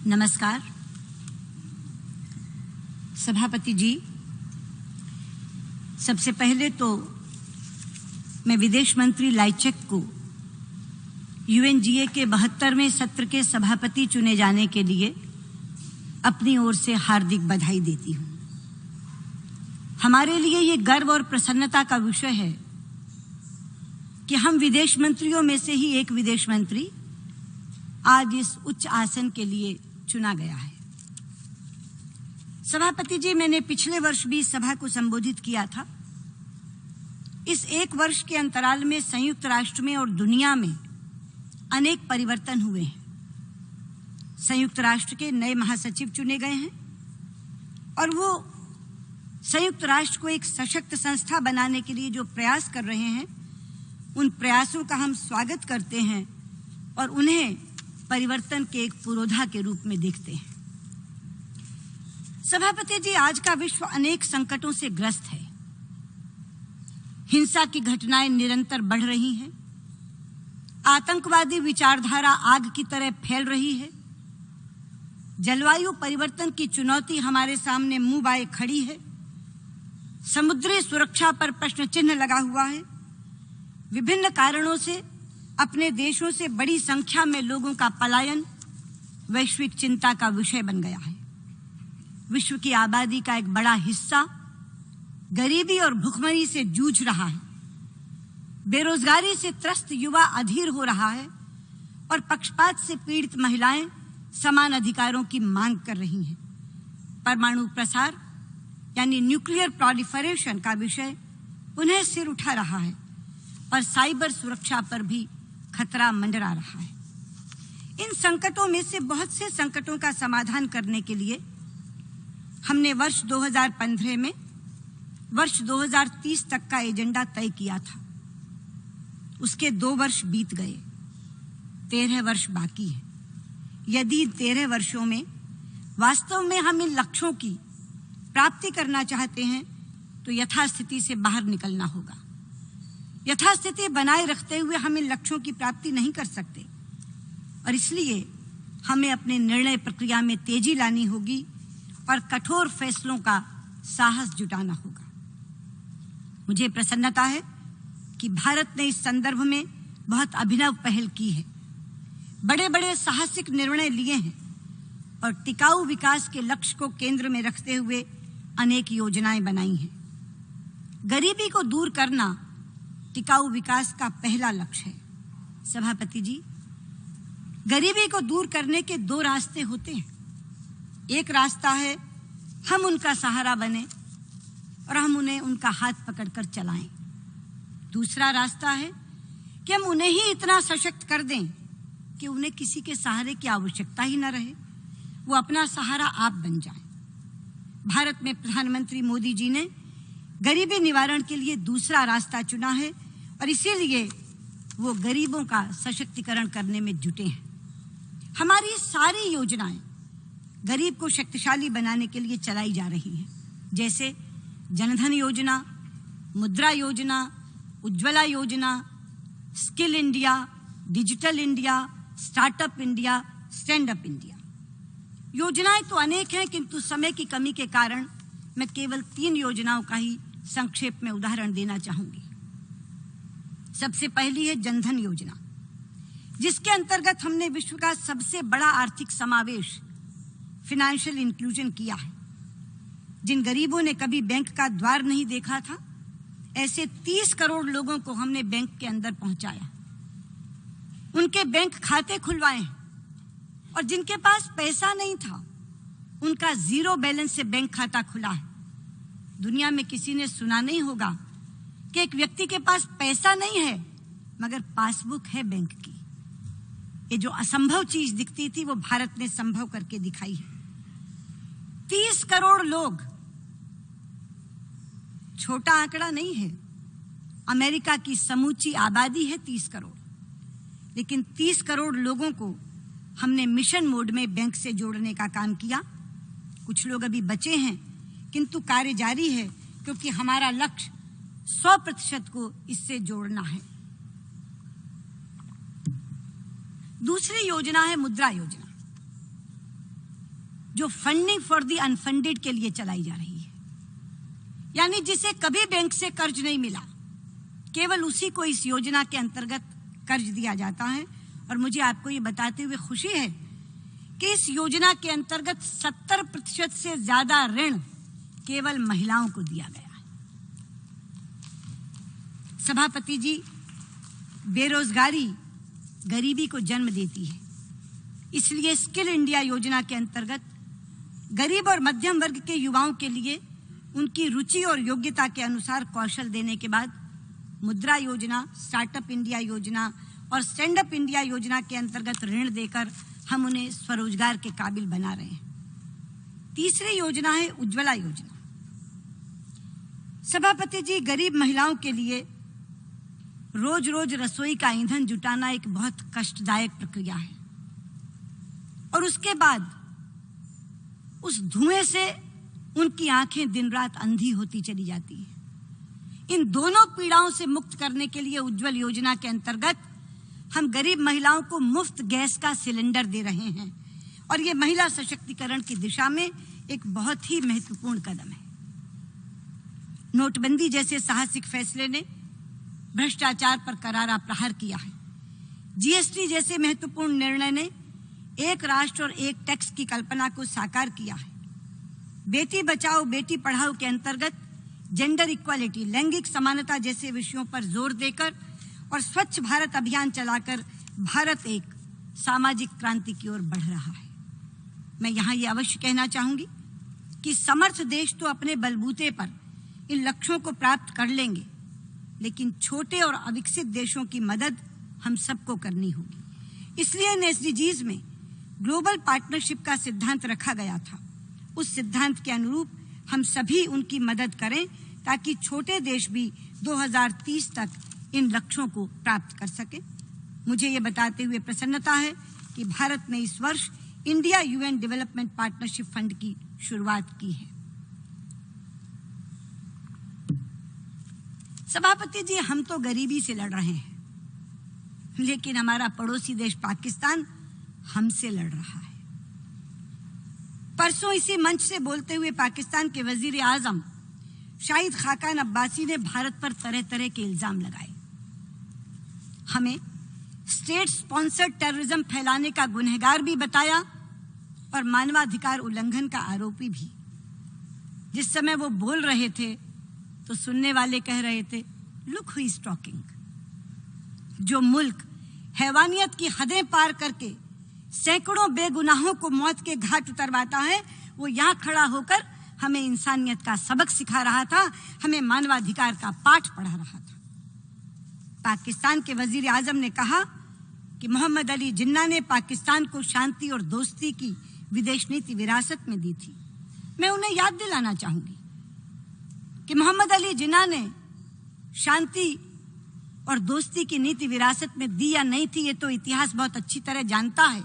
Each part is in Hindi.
नमस्कार। सभापति जी, सबसे पहले तो मैं विदेश मंत्री लाइचेक को यूएनजीए के 72वें सत्र के सभापति चुने जाने के लिए अपनी ओर से हार्दिक बधाई देती हूं। हमारे लिए ये गर्व और प्रसन्नता का विषय है कि हम विदेश मंत्रियों में से ही एक विदेश मंत्री आज इस उच्च आसन के लिए चुना गया है। सभापति जी, मैंने पिछले वर्ष भी सभा को संबोधित किया था। इस एक वर्ष के अंतराल में संयुक्त राष्ट्र में और दुनिया में अनेक परिवर्तन हुए हैं। संयुक्त राष्ट्र के नए महासचिव चुने गए हैं और वो संयुक्त राष्ट्र को एक सशक्त संस्था बनाने के लिए जो प्रयास कर रहे हैं, उन प्रयासों का हम स्वागत करते हैं और उन्हें परिवर्तन के एक पुरोधा के रूप में देखते हैं। सभापति जी, आज का विश्व अनेक संकटों से ग्रस्त है। हिंसा की घटनाएं निरंतर बढ़ रही हैं। आतंकवादी विचारधारा आग की तरह फैल रही है। जलवायु परिवर्तन की चुनौती हमारे सामने मुंह बाए खड़ी है। समुद्री सुरक्षा पर प्रश्न चिन्ह लगा हुआ है। विभिन्न कारणों से अपने देशों से बड़ी संख्या में लोगों का पलायन वैश्विक चिंता का विषय बन गया है। विश्व की आबादी का एक बड़ा हिस्सा गरीबी और भुखमरी से जूझ रहा है। बेरोजगारी से त्रस्त युवा अधीर हो रहा है और पक्षपात से पीड़ित महिलाएं समान अधिकारों की मांग कर रही हैं। परमाणु प्रसार यानी न्यूक्लियर प्रोलिफरेशन का विषय पुनः सिर उठा रहा है और साइबर सुरक्षा पर भी खतरा मंडरा रहा है। इन संकटों में से बहुत से संकटों का समाधान करने के लिए हमने वर्ष 2015 में वर्ष 2030 तक का एजेंडा तय किया था। उसके 2 वर्ष बीत गए, 13 वर्ष बाकी है। यदि 13 वर्षों में वास्तव में हम इन लक्ष्यों की प्राप्ति करना चाहते हैं तो यथास्थिति से बाहर निकलना होगा। यथास्थिति बनाए रखते हुए हम इन लक्ष्यों की प्राप्ति नहीं कर सकते और इसलिए हमें अपने निर्णय प्रक्रिया में तेजी लानी होगी और कठोर फैसलों का साहस जुटाना होगा। मुझे प्रसन्नता है कि भारत ने इस संदर्भ में बहुत अभिनव पहल की है। बड़े बड़े साहसिक निर्णय लिए हैं और टिकाऊ विकास के लक्ष्य को केंद्र में रखते हुए अनेक योजनाएं बनाई हैं। गरीबी को दूर करना टिकाऊ विकास का पहला लक्ष्य है। सभापति जी, गरीबी को दूर करने के 2 रास्ते होते हैं। एक रास्ता है हम उनका सहारा बने और हम उन्हें उनका हाथ पकड़कर चलाएं। दूसरा रास्ता है कि हम उन्हें ही इतना सशक्त कर दें कि उन्हें किसी के सहारे की आवश्यकता ही न रहे, वो अपना सहारा आप बन जाएं। भारत में प्रधानमंत्री मोदी जी ने गरीबी निवारण के लिए दूसरा रास्ता चुना है और इसीलिए वो गरीबों का सशक्तिकरण करने में जुटे हैं। हमारी सारी योजनाएं गरीब को शक्तिशाली बनाने के लिए चलाई जा रही हैं, जैसे जनधन योजना, मुद्रा योजना, उज्ज्वला योजना, skill India, digital India, startup India, stand up India. योजनाएं तो अनेक हैं, किंतु समय की कमी के कारण मैं केवल 3 योजनाओं का ही संक्षेप में उदाहरण देना चाहूंगी। सबसे पहली है जनधन योजना, जिसके अंतर्गत हमने विश्व का सबसे बड़ा आर्थिक समावेश फाइनेंशियल इंक्लूजन किया है। जिन गरीबों ने कभी बैंक का द्वार नहीं देखा था, ऐसे 30 करोड़ लोगों को हमने बैंक के अंदर पहुंचाया, उनके बैंक खाते खुलवाए और जिनके पास पैसा नहीं था उनका 0 बैलेंस से बैंक खाता खुला है। दुनिया में किसी ने सुना नहीं होगा कि एक व्यक्ति के पास पैसा नहीं है मगर पासबुक है बैंक की। ये जो असंभव चीज दिखती थी वो भारत ने संभव करके दिखाई है। 30 करोड़ लोग छोटा आंकड़ा नहीं है। अमेरिका की समूची आबादी है 30 करोड़, लेकिन 30 करोड़ लोगों को हमने मिशन मोड में बैंक से जोड़ने का काम किया। कुछ लोग अभी बचे हैं, किंतु कार्य जारी है क्योंकि हमारा लक्ष्य 100% को इससे जोड़ना है। दूसरी योजना है मुद्रा योजना। जो फंडिंग फॉर द अनफंडेड के लिए चलाई जा रही है, यानी जिसे कभी बैंक से कर्ज नहीं मिला, केवल उसी को इस योजना के अंतर्गत कर्ज दिया जाता है। और मुझे आपको ये बताते हुए खुशी है कि इस योजना के अंतर्गत 70% से ज्यादा ऋण केवल महिलाओं को दिया गया है। सभापति जी, बेरोजगारी गरीबी को जन्म देती है, इसलिए स्किल इंडिया योजना के अंतर्गत गरीब और मध्यम वर्ग के युवाओं के लिए उनकी रुचि और योग्यता के अनुसार कौशल देने के बाद मुद्रा योजना, स्टार्टअप इंडिया योजना और स्टैंड अप इंडिया योजना के अंतर्गत ऋण देकर हम उन्हें स्वरोजगार के काबिल बना रहे हैं। तीसरी योजना है उज्ज्वला योजना। सभापति जी, गरीब महिलाओं के लिए रोज रोज रसोई का ईंधन जुटाना एक बहुत कष्टदायक प्रक्रिया है और उसके बाद उस धुएं से उनकी आंखें दिन रात अंधी होती चली जाती है। इन दोनों पीड़ाओं से मुक्त करने के लिए उज्ज्वल योजना के अंतर्गत हम गरीब महिलाओं को मुफ्त गैस का सिलेंडर दे रहे हैं और ये महिला सशक्तिकरण की दिशा में एक बहुत ही महत्वपूर्ण कदम है। नोटबंदी जैसे साहसिक फैसले ने भ्रष्टाचार पर करारा प्रहार किया है। जीएसटी जैसे महत्वपूर्ण निर्णय ने एक राष्ट्र और एक टैक्स की कल्पना को साकार किया है। बेटी बचाओ बेटी पढ़ाओ के अंतर्गत जेंडर इक्वालिटी, लैंगिक समानता जैसे विषयों पर जोर देकर और स्वच्छ भारत अभियान चलाकर भारत एक सामाजिक क्रांति की ओर बढ़ रहा है। मैं यहाँ ये अवश्य कहना चाहूंगी कि समर्थ देश तो अपने बलबूते पर इन लक्ष्यों को प्राप्त कर लेंगे, लेकिन छोटे और अविकसित देशों की मदद हम सबको करनी होगी। इसलिए इन एसडीजीज में ग्लोबल पार्टनरशिप का सिद्धांत रखा गया था। उस सिद्धांत के अनुरूप हम सभी उनकी मदद करें ताकि छोटे देश भी 2030 तक इन लक्ष्यों को प्राप्त कर सके। मुझे ये बताते हुए प्रसन्नता है कि भारत ने इस वर्ष India UN development partnership fund की शुरुआत की है। सभापति जी, हम तो गरीबी से लड़ रहे हैं, लेकिन हमारा पड़ोसी देश पाकिस्तान हमसे लड़ रहा है। परसों इसी मंच से बोलते हुए पाकिस्तान के वजीर आजम शाहिद खाकान अब्बासी ने भारत पर तरह तरह के इल्जाम लगाए। हमें स्टेट स्पॉन्सर्ड टेररिज्म फैलाने का गुनहगार भी बताया और मानवाधिकार उल्लंघन का आरोपी भी। जिस समय वो बोल रहे थे तो सुनने वाले कह रहे थे, लुक हु इज टॉकिंग। जो मुल्क हैवानियत की हदें पार करके सैकड़ों बेगुनाहों को मौत के घाट उतरवाता है, वो यहाँ खड़ा होकर हमें इंसानियत का सबक सिखा रहा था, हमें मानवाधिकार का पाठ पढ़ा रहा था। पाकिस्तान के वजीर आजम ने कहा कि मोहम्मद अली जिन्ना ने पाकिस्तान को शांति और दोस्ती की विदेश नीति विरासत में दी थी। मैं उन्हें याद दिलाना चाहूंगी कि मोहम्मद अली जिन्ना ने शांति और दोस्ती की नीति विरासत में दी या नहीं थी, ये तो इतिहास बहुत अच्छी तरह जानता है,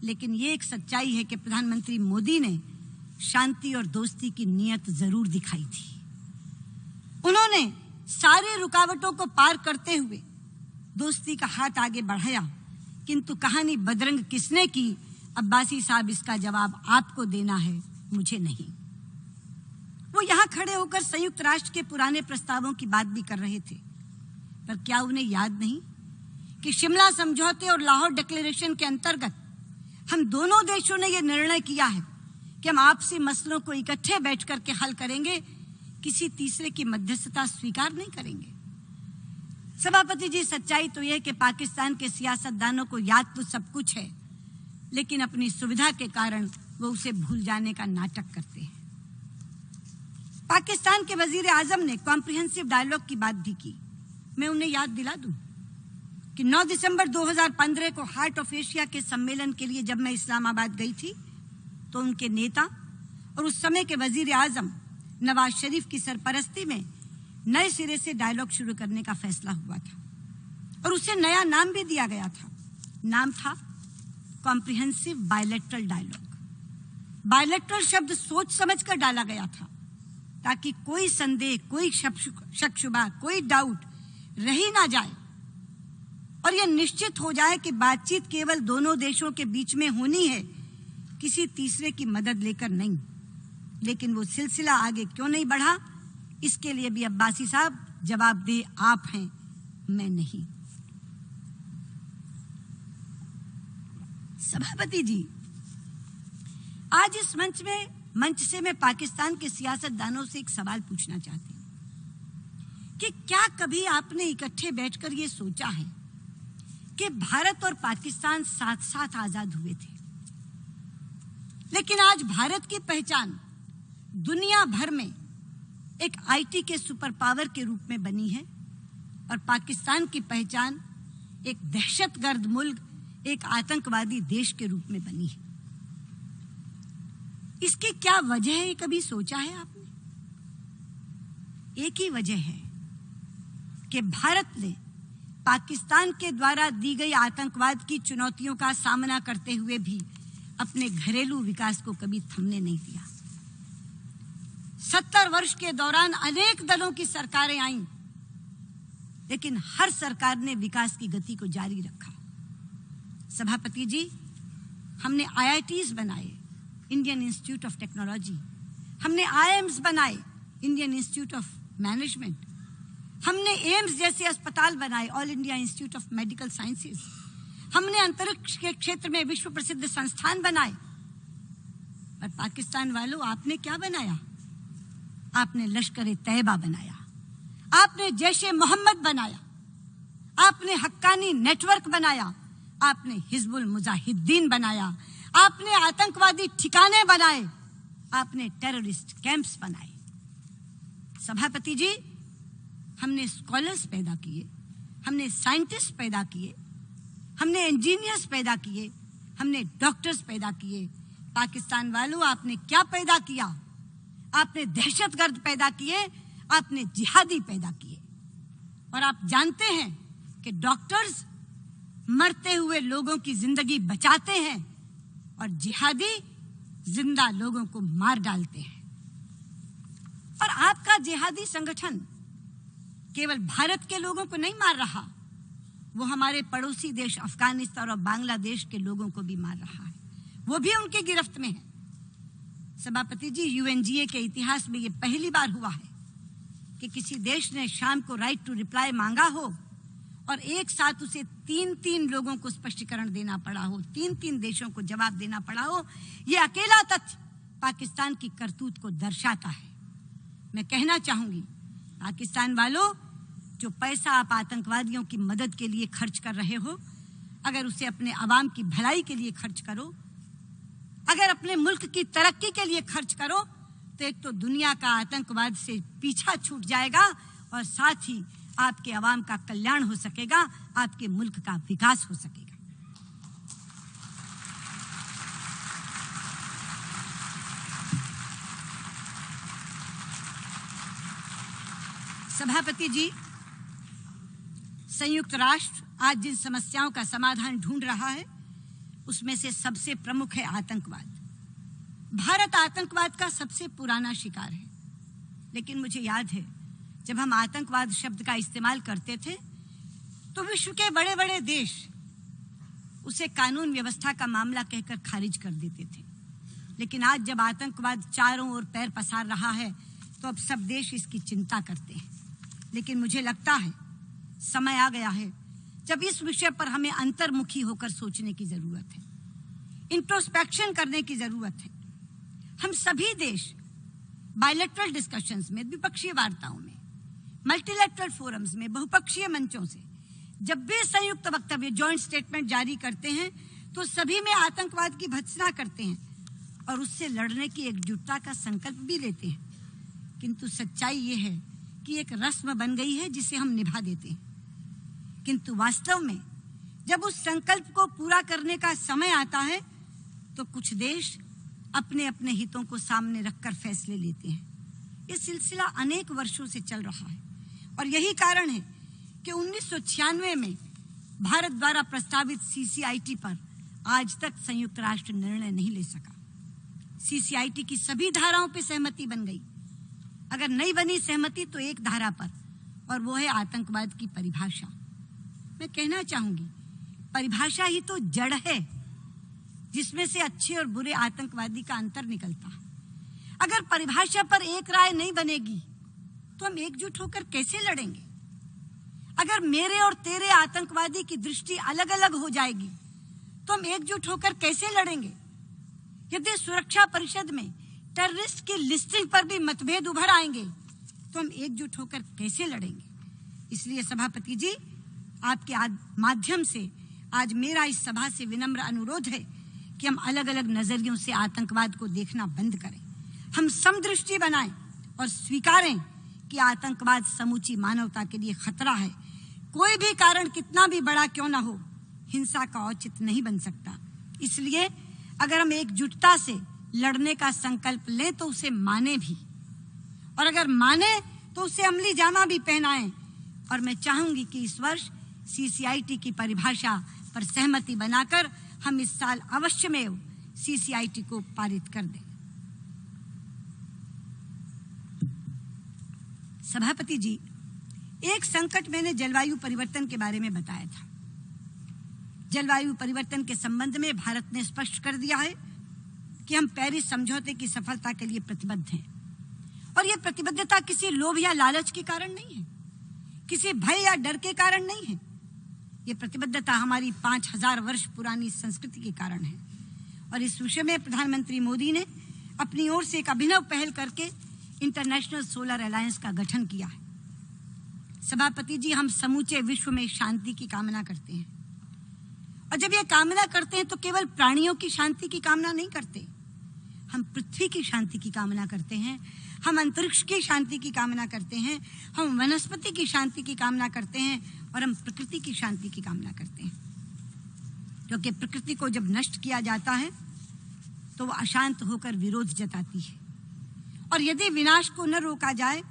लेकिन ये एक सच्चाई है कि प्रधानमंत्री मोदी ने शांति और दोस्ती की नीयत जरूर दिखाई थी। उन्होंने सारी रुकावटों को पार करते हुए दोस्ती का हाथ आगे बढ़ाया, किंतु कहानी बदरंग किसने की, अब्बासी साहब, इसका जवाब आपको देना है, मुझे नहीं। वो यहाँ खड़े होकर संयुक्त राष्ट्र के पुराने प्रस्तावों की बात भी कर रहे थे, पर क्या उन्हें याद नहीं कि शिमला समझौते और लाहौर डिक्लेरेशन के अंतर्गत हम दोनों देशों ने यह निर्णय किया है कि हम आपसी मसलों को इकट्ठे बैठ करके हल करेंगे, किसी तीसरे की मध्यस्थता स्वीकार नहीं करेंगे। सभापति जी, सच्चाई तो यह कि पाकिस्तान के सियासतदानों को याद तो सब कुछ है, लेकिन अपनी सुविधा के कारण वो उसे भूल जाने का नाटक करते हैं। पाकिस्तान के वजीर आजम ने कॉम्प्रिहेंसिव डायलॉग की बात भी की। मैं उन्हें याद दिला दूं कि 9 दिसंबर 2015 को हार्ट ऑफ एशिया के सम्मेलन के लिए जब मैं इस्लामाबाद गई थी, तो उनके नेता और उस समय के वजीर आजम नवाज शरीफ की सरपरस्ती में नए सिरे से डायलॉग शुरू करने का फैसला हुआ था और उसे नया नाम भी दिया गया था। नाम था कॉम्प्रिहेंसिव बायलैटरल डायलॉग। बायलैटरल शब्द सोच समझ कर डाला गया था ताकि कोई संदेह, कोई शक शुबा, कोई डाउट रह ही ना जाए और यह निश्चित हो जाए कि बातचीत केवल दोनों देशों के बीच में होनी है, किसी तीसरे की मदद लेकर नहीं, लेकिन वो सिलसिला आगे क्यों नहीं बढ़ा, इसके लिए भी अब्बासी साहब जवाबदेह आप हैं, मैं नहीं। सभापति जी, आज इस मंच से मैं पाकिस्तान के सियासतदानों से एक सवाल पूछना चाहती हूं कि क्या कभी आपने इकट्ठे बैठकर ये सोचा है कि भारत और पाकिस्तान साथ साथ आजाद हुए थे, लेकिन आज भारत की पहचान दुनिया भर में एक आईटी के सुपर पावर के रूप में बनी है और पाकिस्तान की पहचान एक दहशतगर्द मुल्क, एक आतंकवादी देश के रूप में बनी है। इसकी क्या वजह है, कभी सोचा है आपने? एक ही वजह है कि भारत ने पाकिस्तान के द्वारा दी गई आतंकवाद की चुनौतियों का सामना करते हुए भी अपने घरेलू विकास को कभी थमने नहीं दिया। 70 वर्ष के दौरान अनेक दलों की सरकारें आईं, लेकिन हर सरकार ने विकास की गति को जारी रखा। सभापति जी, हमने आईआईटीज बनाए, इंडियन इंस्टीट्यूट ऑफ टेक्नोलॉजी, हमने आईएम्स बनाए, इंडियन इंस्टीट्यूट ऑफ मैनेजमेंट, हमने एम्स जैसे अस्पताल बनाए, all India institute of medical sciences, हमने अंतरिक्ष के क्षेत्र में विश्व प्रसिद्ध संस्थान बनाए। और पाकिस्तान वालों, आपने क्या बनाया? आपने लश्कर तैयबा बनाया, आपने जैशे मोहम्मद बनाया, आपने हक्कानी नेटवर्क बनाया, आपने हिजबुल मुजाहिदीन बनाया, आपने आतंकवादी ठिकाने बनाए, आपने टेररिस्ट कैंप्स बनाए। सभापति जी, हमने स्कॉलर्स पैदा किए, हमने साइंटिस्ट पैदा किए, हमने इंजीनियर्स पैदा किए, हमने डॉक्टर्स पैदा किए। पाकिस्तान वालों, आपने क्या पैदा किया? आपने दहशतगर्द पैदा किए, आपने जिहादी पैदा किए। और आप जानते हैं कि डॉक्टर्स मरते हुए लोगों की जिंदगी बचाते हैं और जिहादी जिंदा लोगों को मार डालते हैं। और आपका जिहादी संगठन केवल भारत के लोगों को नहीं मार रहा, वो हमारे पड़ोसी देश अफगानिस्तान और बांग्लादेश के लोगों को भी मार रहा है, वो भी उनकी गिरफ्त में है। सभापति जी, यूएनजीए के इतिहास में ये पहली बार हुआ है कि किसी देश ने शाम को राइट टू रिप्लाई मांगा हो और एक साथ उसे 3-3 लोगों को स्पष्टीकरण देना पड़ा हो, 3-3 देशों को जवाब देना पड़ा हो। ये अकेला तथ्य पाकिस्तान की करतूत को दर्शाता है। मैं कहना चाहूंगी, पाकिस्तान वालों, जो पैसा आप आतंकवादियों की मदद के लिए खर्च कर रहे हो, अगर उसे अपने अवाम की भलाई के लिए खर्च करो, अगर अपने मुल्क की तरक्की के लिए खर्च करो, तो एक तो दुनिया का आतंकवाद से पीछा छूट जाएगा और साथ ही आपके अवाम का कल्याण हो सकेगा, आपके मुल्क का विकास हो सकेगा। सभापति जी, संयुक्त राष्ट्र आज जिन समस्याओं का समाधान ढूंढ रहा है, उसमें से सबसे प्रमुख है आतंकवाद। भारत आतंकवाद का सबसे पुराना शिकार है, लेकिन मुझे याद है जब हम आतंकवाद शब्द का इस्तेमाल करते थे तो विश्व के बड़े बड़े देश उसे कानून व्यवस्था का मामला कहकर खारिज कर देते थे। लेकिन आज जब आतंकवाद चारों ओर पैर पसार रहा है तो अब सब देश इसकी चिंता करते हैं। लेकिन मुझे लगता है समय आ गया है जब इस विषय पर हमें अंतर्मुखी होकर सोचने की जरूरत है, इंट्रोस्पेक्शन करने की जरूरत है। हम सभी देश बायलैटरल डिस्कशंस में, द्विपक्षीय वार्ताओं में, मल्टीलैटरल फोरम्स में, बहुपक्षीय मंचों से जब भी संयुक्त वक्तव्य, जॉइंट स्टेटमेंट जारी करते हैं तो सभी में आतंकवाद की भर्त्सना करते हैं और उससे लड़ने की एकजुटता का संकल्प भी लेते हैं। किंतु सच्चाई ये है कि एक रस्म बन गई है जिसे हम निभा देते हैं, किंतु वास्तव में जब उस संकल्प को पूरा करने का समय आता है तो कुछ देश अपने अपने हितों को सामने रखकर फैसले लेते हैं। ये सिलसिला अनेक वर्षों से चल रहा है और यही कारण है कि 1996 में भारत द्वारा प्रस्तावित सीसीआईटी पर आज तक संयुक्त राष्ट्र निर्णय नहीं ले सका। सीसीआईटी की सभी धाराओं पर सहमति बन गई, अगर नहीं बनी सहमति तो एक धारा पर, और वो है आतंकवाद की परिभाषा। मैं कहना चाहूंगी, परिभाषा ही तो जड़ है। जिसमें से अच्छे और बुरे आतंकवादी का अंतर निकलता है। अगर परिभाषा पर एक राय नहीं बनेगी तो हम एकजुट होकर कैसे लड़ेंगे? अगर मेरे और तेरे आतंकवादी की दृष्टि अलग अलग हो जाएगी तो हम एकजुट होकर कैसे लड़ेंगे? यदि सुरक्षा परिषद में टेररिस्ट की लिस्टिंग पर भी मतभेद उभर आएंगे तो हम एकजुट होकर कैसे लड़ेंगे? इसलिए सभापति जी, आपके माध्यम से आज मेरा इस सभा से विनम्र अनुरोध है कि हम अलग अलग नजरियों से आतंकवाद को देखना बंद करें। हम समदृष्टि बनाएं और स्वीकारें कि आतंकवाद समूची मानवता के लिए खतरा है। कोई भी कारण कितना भी बड़ा क्यों ना हो, हिंसा का औचित्य नहीं बन सकता। इसलिए अगर हम एकजुटता से लड़ने का संकल्प लें तो उसे माने भी, और अगर माने तो उसे अमली जामा भी पहनाएं। और मैं चाहूंगी कि इस वर्ष सीसीआईटी की परिभाषा पर सहमति बनाकर हम इस साल अवश्य में सीसीआईटी को पारित कर दें। सभापति जी, एक संकट मैंने जलवायु परिवर्तन के बारे में बताया था। जलवायु परिवर्तन के संबंध में भारत ने स्पष्ट कर दिया है कि हम पेरिस समझौते की सफलता के लिए प्रतिबद्ध हैं, और यह प्रतिबद्धता किसी लोभ या लालच के कारण नहीं है, किसी भय या डर के कारण नहीं है। यह प्रतिबद्धता हमारी 5000 वर्ष पुरानी संस्कृति के कारण है। और इस विषय में प्रधानमंत्री मोदी ने अपनी ओर से एक अभिनव पहल करके इंटरनेशनल सोलर अलायंस का गठन किया है। सभापति जी, हम समूचे विश्व में शांति की कामना करते हैं, और जब ये कामना करते हैं तो केवल प्राणियों की शांति की कामना नहीं करते। हम पृथ्वी की शांति की कामना करते हैं, हम अंतरिक्ष की शांति की कामना करते हैं, हम वनस्पति की शांति की कामना करते हैं, और हम प्रकृति की शांति की कामना करते हैं। क्योंकि प्रकृति को जब नष्ट किया जाता है तो वो अशांत होकर विरोध जताती है, और यदि विनाश को न रोका जाए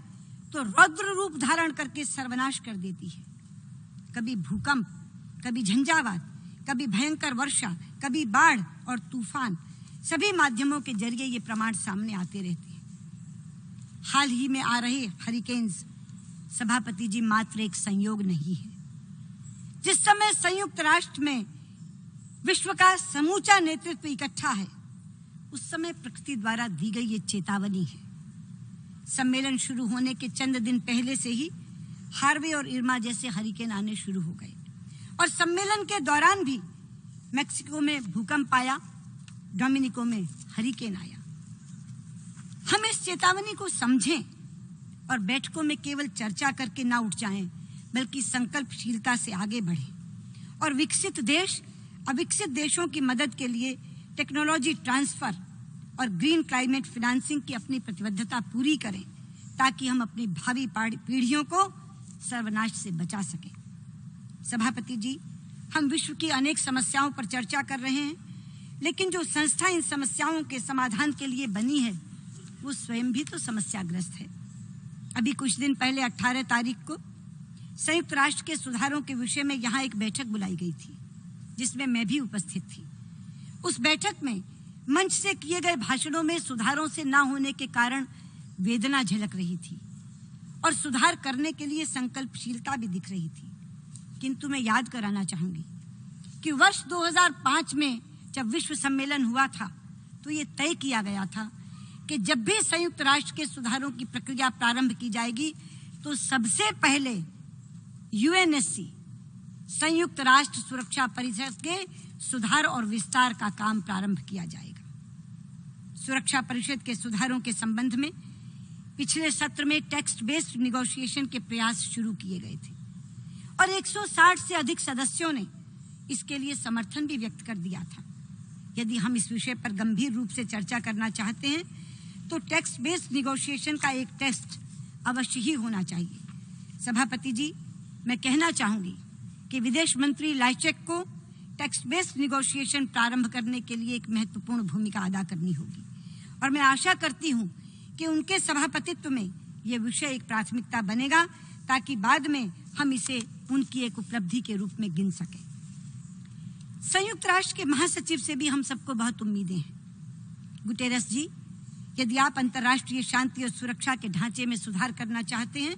तो रौद्र रूप धारण करके सर्वनाश कर देती है। कभी भूकंप, कभी झंझावात, कभी भयंकर वर्षा, कभी बाढ़ और तूफान, सभी माध्यमों के जरिए ये प्रमाण सामने आते रहते हैं। हाल ही में आ रहे हरिकेन्स, सभापति जी, मात्र एक संयोग नहीं है। जिस समय संयुक्त राष्ट्र में विश्व का समूचा नेतृत्व इकट्ठा है, उस समय प्रकृति द्वारा दी गई ये चेतावनी है। सम्मेलन शुरू होने के चंद दिन पहले से ही हार्वे और इर्मा जैसे हरिकेन आने शुरू हो गए, और सम्मेलन के दौरान भी मेक्सिको में भूकंप आया, डोमिनिको में हरिकेन आया। हम इस चेतावनी को समझें और बैठकों में केवल चर्चा करके ना उठ जाएं, बल्कि संकल्पशीलता से आगे बढ़ें और विकसित देश अविकसित देशों की मदद के लिए टेक्नोलॉजी ट्रांसफर और ग्रीन क्लाइमेट फाइनेंसिंग की अपनी प्रतिबद्धता पूरी करें, ताकि हम अपनी भावी पीढ़ियों को सर्वनाश से बचा सकें। सभापति जी, हम विश्व की अनेक समस्याओं पर चर्चा कर रहे हैं, लेकिन जो संस्था इन समस्याओं के समाधान के लिए बनी है वो स्वयं भी तो समस्याग्रस्त है। अभी कुछ दिन पहले 18 तारीख को संयुक्त राष्ट्र के सुधारों के विषय में यहाँ एक बैठक बुलाई गई थी, जिसमें मैं भी उपस्थित थी। उस बैठक में मंच से किए गए भाषणों में सुधारों से ना होने के कारण वेदना झलक रही थी और सुधार करने के लिए संकल्पशीलता भी दिख रही थी। किंतु मैं याद कराना चाहूंगी कि वर्ष 2005 में जब विश्व सम्मेलन हुआ था तो ये तय किया गया था कि जब भी संयुक्त राष्ट्र के सुधारों की प्रक्रिया प्रारंभ की जाएगी तो सबसे पहले यूएनएससी संयुक्त राष्ट्र सुरक्षा परिषद के सुधार और विस्तार का काम प्रारंभ किया जाएगा। सुरक्षा परिषद के सुधारों के संबंध में पिछले सत्र में टेक्स्ट बेस्ड निगोशिएशन के प्रयास शुरू किए गए थे और 160 से अधिक सदस्यों ने इसके लिए समर्थन भी व्यक्त कर दिया था। यदि हम इस विषय पर गंभीर रूप से चर्चा करना चाहते हैं तो टेक्स्ट बेस्ड निगोशिएशन का एक टेस्ट अवश्य ही होना चाहिए। सभापति जी, मैं कहना चाहूंगी कि विदेश मंत्री लाइचेक को टेक्स्ट बेस्ड निगोशिएशन प्रारंभ करने के लिए एक महत्वपूर्ण भूमिका अदा करनी होगी और मैं आशा करती हूं कि उनके सभापतित्व में यह विषय एक प्राथमिकता बनेगा, ताकि बाद में हम इसे उनकी एक उपलब्धि के रूप में गिन सकें। संयुक्त राष्ट्र के महासचिव से भी हम सबको बहुत उम्मीदें हैं। गुटेरस जी, यदि आप अंतर्राष्ट्रीय शांति और सुरक्षा के ढांचे में सुधार करना चाहते हैं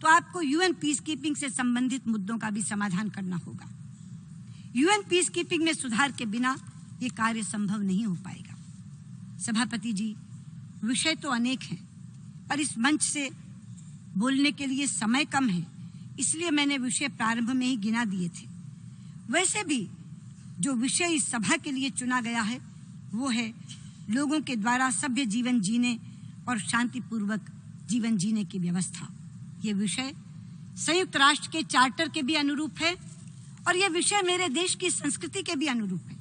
तो आपको यूएन पीस कीपिंग से संबंधित मुद्दों का भी समाधान करना होगा। यूएन पीस कीपिंग में सुधार के बिना ये कार्य संभव नहीं हो पाएगा। सभापति जी, विषय तो अनेक हैं, पर इस मंच से बोलने के लिए समय कम है, इसलिए मैंने विषय प्रारंभ में ही गिना दिए थे। वैसे भी जो विषय इस सभा के लिए चुना गया है वो है लोगों के द्वारा सभ्य जीवन जीने और शांतिपूर्वक जीवन जीने की व्यवस्था। ये विषय संयुक्त राष्ट्र के चार्टर के भी अनुरूप है और ये विषय मेरे देश की संस्कृति के भी अनुरूप है।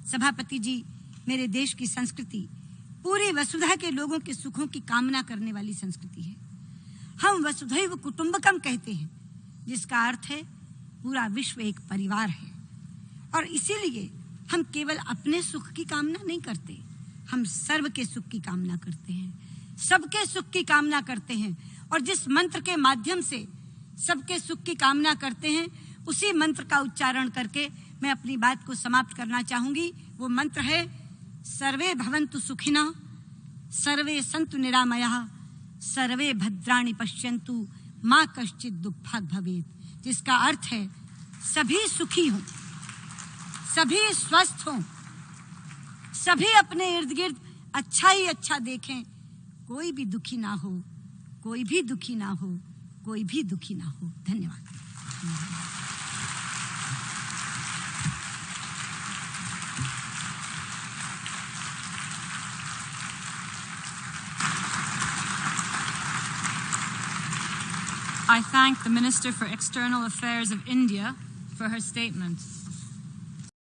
सभापति जी, मेरे देश की संस्कृति पूरी वसुधा के लोगों के सुखों की कामना करने वाली संस्कृति है। हम वसुधैव कुटुंबकम कहते हैं, जिसका अर्थ है पूरा विश्व एक परिवार है। और इसीलिए हम केवल अपने सुख की कामना नहीं करते, हम सर्व के सुख की कामना करते हैं, सबके सुख की कामना करते हैं। और जिस मंत्र के माध्यम से सबके सुख की कामना करते हैं, उसी मंत्र का उच्चारण करके मैं अपनी बात को समाप्त करना चाहूंगी। वो मंत्र है सर्वे भवन्तु सुखिनः, सर्वे सन्तु निरामयाः, सर्वे भद्राणि पश्यन्तु, माँ कश्चित् दुःखभाग् भवेत्, जिसका अर्थ है सभी सुखी हों, सभी स्वस्थ हों, सभी अपने इर्द गिर्द अच्छा ही अच्छा देखें, कोई भी दुखी ना हो, कोई भी दुखी ना हो, कोई भी दुखी ना हो। धन्यवाद। I thank the Minister for External Affairs of India for her statements.